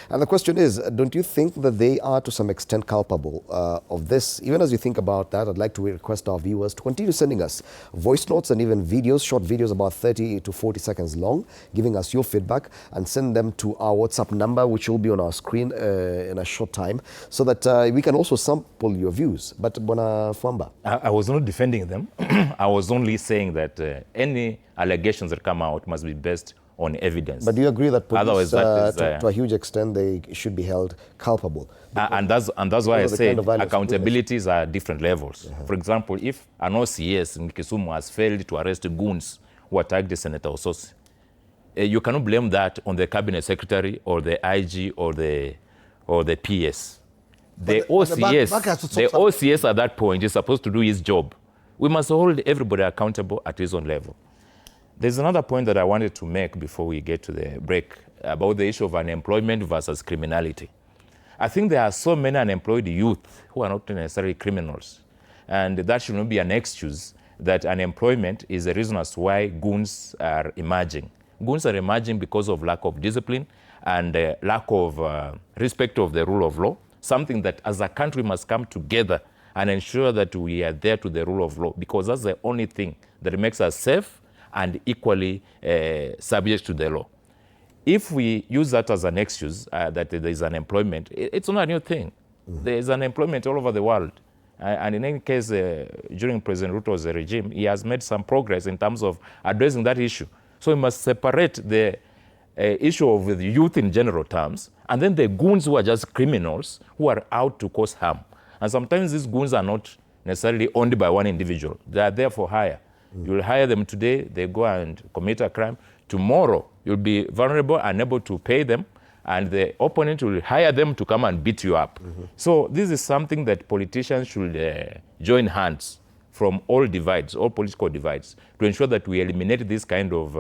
And the question is, don't you think that they are to some extent culpable of this? Even as you think about that, I'd like to request our viewers to continue sending us voice notes and even videos, short videos about 30 to 40 seconds long, giving us your feedback, and send them to our WhatsApp number, which will be on our screen in a short time, so that we can also sample your views. But Bwana Fwamba. I was not defending them. I was only saying that any allegations that come out must be based on evidence. But do you agree that police, to a huge extent, they should be held culpable? And that's why I said accountabilities are different levels. For example, if an OCS in Kisumu has failed to arrest goons who attacked Senator Ososi, you cannot blame that on the cabinet secretary or the IG or the PS. The OCS at that point is supposed to do his job. We must hold everybody accountable at his own level. There's another point that I wanted to make before we get to the break about the issue of unemployment versus criminality. I think there are so many unemployed youth who are not necessarily criminals. And that should not be an excuse that unemployment is the reason as to why goons are emerging. Goons are emerging because of lack of discipline and lack of respect of the rule of law, something that as a country must come together and ensure that we are there to the rule of law, because that's the only thing that makes us safe and equally subject to the law. If we use that as an excuse that there is unemployment, it's not a new thing. There is unemployment all over the world. And in any case, during President Ruto's regime, he has made some progress in terms of addressing that issue. So we must separate the issue of the youth in general terms, and then the goons who are just criminals who are out to cause harm. And sometimes these goons are not necessarily owned by one individual. They are there for hire. You'll hire them today, they go and commit a crime. Tomorrow, you'll be vulnerable, unable to pay them, and the opponent will hire them to come and beat you up. So this is something that politicians should join hands from all divides, all political divides, to ensure that we eliminate this kind of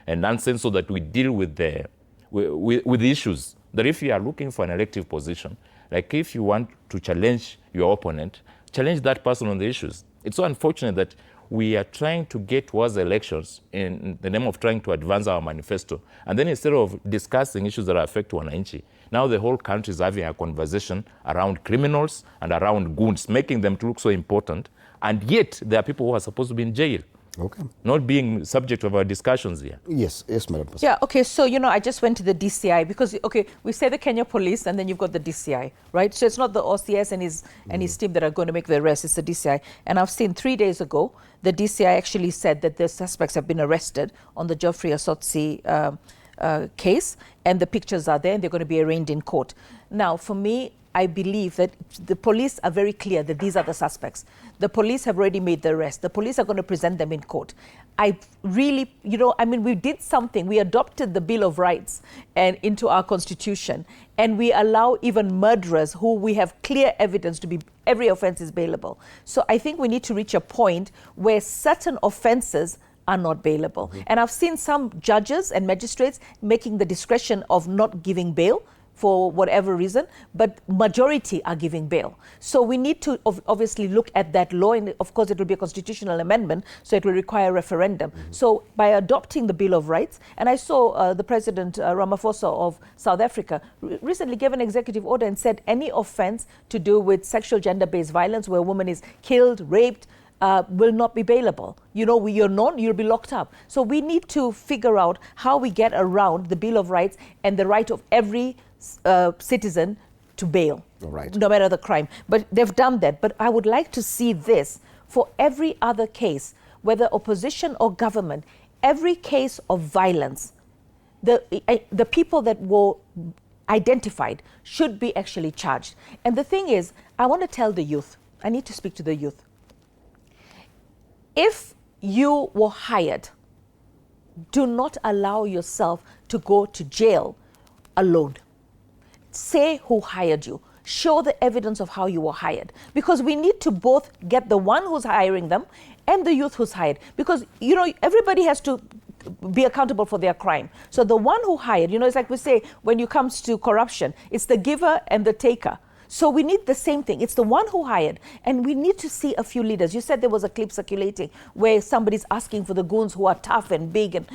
nonsense, so that we deal with the issues. That if you are looking for an elective position, like if you want to challenge your opponent, challenge that person on the issues. It's so unfortunate that we are trying to get towards elections in the name of trying to advance our manifesto. And then instead of discussing issues that affect wananchi, now the whole country is having a conversation around criminals and around goons, making them to look so important. And yet there are people who are supposed to be in jail. Okay. Not being subject of our discussions here. Yes, Madam President. Yeah, okay, so, I just went to the DCI because, we say the Kenya police and then you've got the DCI, right? So it's not the OCS and his team that are going to make the arrest, it's the DCI. And I've seen 3 days ago, the DCI actually said that the suspects have been arrested on the Geoffrey Asotsi case, and the pictures are there and they're going to be arraigned in court. Now, for me, I believe that the police are very clear that these are the suspects. The police have already made the arrest. The police are going to present them in court. I really, we did something. We adopted the Bill of Rights and into our constitution, and we allow even murderers who we have clear evidence to be, every offense is bailable. So I think we need to reach a point where certain offenses are not bailable. And I've seen some judges and magistrates making the discretion of not giving bail for whatever reason, but majority are giving bail. So we need to obviously look at that law, and of course it will be a constitutional amendment, so it will require a referendum. So by adopting the Bill of Rights, and I saw the President Ramaphosa of South Africa recently gave an executive order and said any offense to do with sexual gender-based violence where a woman is killed, raped, will not be bailable. You're known, you'll be locked up. So we need to figure out how we get around the Bill of Rights and the right of every citizen to bail, no matter the crime. But they've done that. But I would like to see this for every other case, whether opposition or government, every case of violence, the people that were identified should be actually charged. And the thing is, I want to tell the youth, I need to speak to the youth. If you were hired, do not allow yourself to go to jail alone. Say who hired you. Show the evidence of how you were hired. Because we need to both get the one who's hiring them and the youth who's hired. Because, everybody has to be accountable for their crime. So the one who hired, it's like we say, when it comes to corruption, it's the giver and the taker. So we need the same thing. It's the one who hired. And we need to see a few leaders. You said there was a clip circulating where somebody's asking for the goons who are tough and big. And,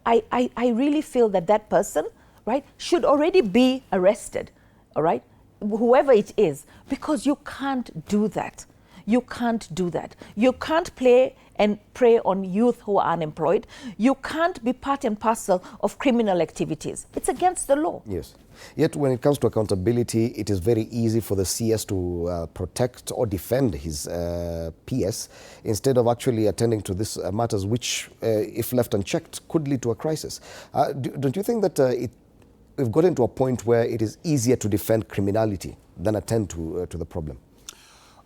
I really feel that person right, should already be arrested, all right, whoever it is, because you can't do that. You can't do that. You can't play and prey on youth who are unemployed. You can't be part and parcel of criminal activities. It's against the law. Yes. Yet when it comes to accountability, it is very easy for the CS to protect or defend his PS instead of actually attending to these matters which, if left unchecked, could lead to a crisis. Don't you think that we've gotten to a point where it is easier to defend criminality than attend to the problem?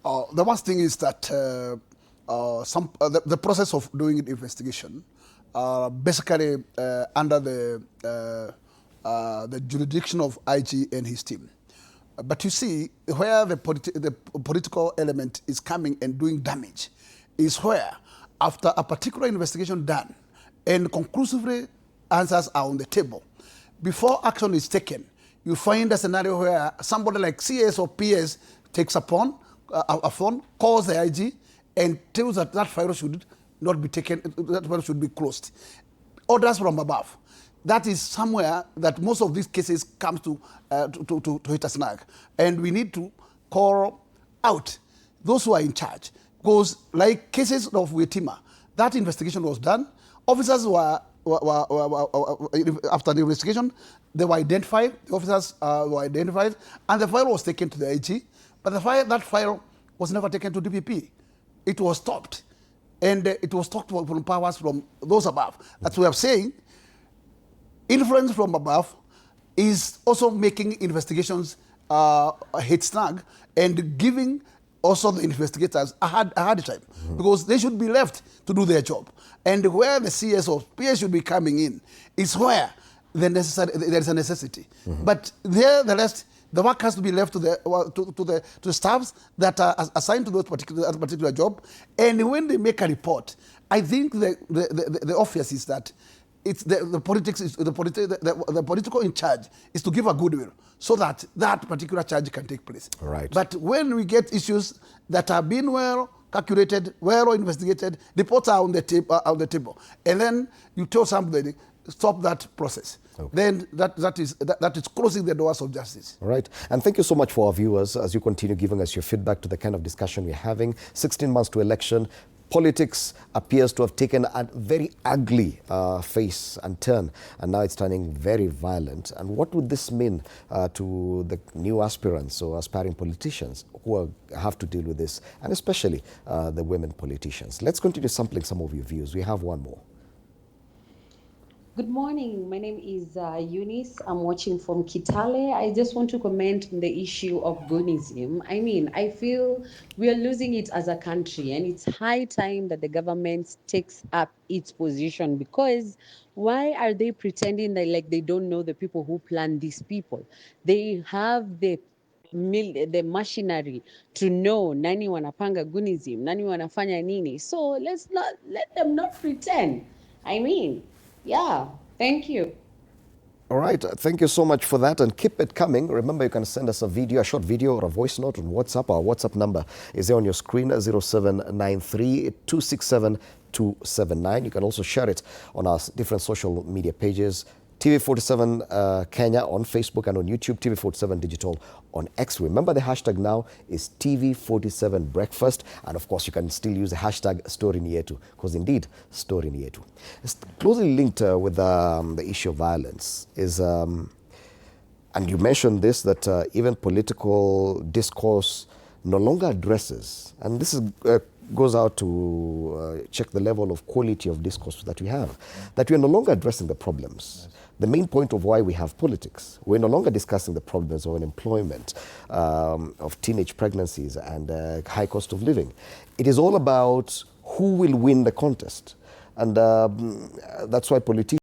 The worst thing is that the process of doing an investigation basically under the jurisdiction of IG and his team. But you see, where the political element is coming and doing damage is where, after a particular investigation done and conclusively answers are on the table, before action is taken, you find a scenario where somebody like CS or PS takes a phone, calls the IG, and tells that that file should not be taken, that file should be closed. Orders from above. That is somewhere that most of these cases come to hit a snag. And we need to call out those who are in charge. Because like cases of Wetima, that investigation was done. Officers were after the investigation, they were identified, the officers were identified, and the file was taken to the IG. But that file was never taken to DPP. It was stopped. And it was stopped from powers from those above. That's what I'm saying. Influence from above is also making investigations hit snag and giving also the investigators a hard time because they should be left to do their job. And where the CS or PS should be coming in is where there is a necessity. But there, the rest, the work has to be left to the staffs that are assigned to that particular job. And when they make a report, I think the obvious is that it's the political in charge is to give a goodwill so that that particular charge can take place. Right. But when we get issues that have been well calculated, well investigated, reports are on the table, and then you tell somebody stop that process. Okay. Then that is closing the doors of justice. All right. And thank you so much for our viewers as you continue giving us your feedback to the kind of discussion we're having. 16 months to election. Politics appears to have taken a very ugly face and turn, and now it's turning very violent. And what would this mean to the new aspirants or aspiring politicians who have to deal with this, and especially the women politicians? Let's continue sampling some of your views. We have one more. Good morning. My name is Eunice. I'm watching from Kitale. I just want to comment on the issue of Goonism. I mean, I feel we are losing it as a country, and it's high time that the government takes up its position, because why are they pretending that like they don't know the people who plan these people? They have the machinery to know nani wanapanga Goonism, nani wanafanya nini. So let them not pretend. I mean, yeah, thank you. All right, thank you so much for that, and keep it coming. Remember, you can send us a video, a short video or a voice note on WhatsApp. Our WhatsApp number is there on your screen, 0793 267 279. You can also share it on our different social media pages. TV47 Kenya on Facebook and on YouTube, TV47 Digital on X. Remember, the hashtag now is TV47 Breakfast. And of course, you can still use the hashtag Story Ni Yetu, because indeed, Story Ni Yetu. It's closely linked with the issue of violence is, and you mentioned this, that even political discourse no longer addresses, and this is goes out to check the level of quality of discourse that we have, that we are no longer addressing the problems. Yes. The main point of why we have politics. We're no longer discussing the problems of unemployment, of teenage pregnancies and high cost of living. It is all about who will win the contest. And that's why politicians